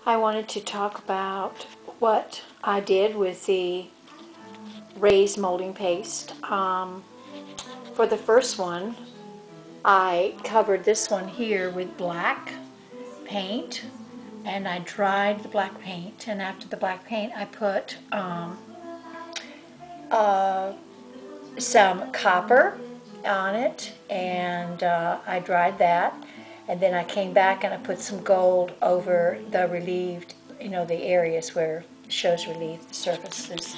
I wanted to talk about what I did with the raised molding paste. For the first one, I covered this one here with black paint, and I dried the black paint, and after the black paint I put some copper on it, and I dried that, and then I came back and I put some gold over the relieved, the areas where it shows relief, the surface is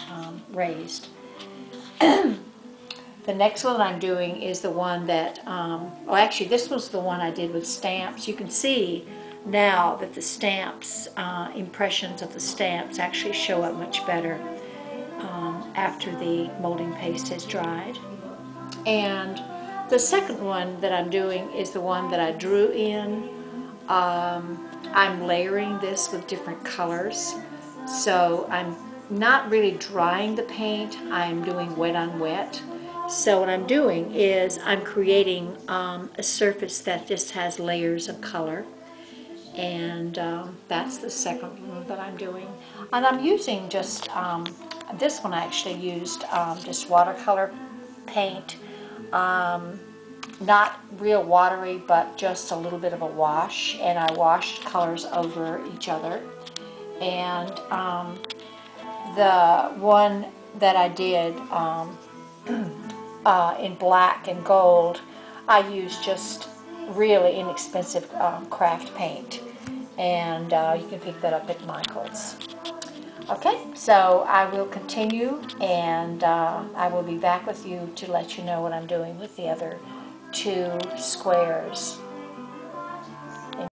raised. The next one I'm doing is the one that, actually this was the one I did with stamps. You can see now that the stamps, impressions of the stamps actually show up much better after the molding paste has dried. And the second one that I'm doing is the one that I drew in. I'm layering this with different colors, so I'm not really drying the paint, I'm doing wet on wet. So what I'm doing is I'm creating a surface that just has layers of color, and that's the second one that I'm doing. And I'm using just, this one I actually used just watercolor paint, not real watery, but just a little bit of a wash, and I washed colors over each other. And the one that I did in black and gold, I used just really inexpensive craft paint, and you can pick that up at Michael's. Okay, so I will continue, and I will be back with you to let you know what I'm doing with the other two squares.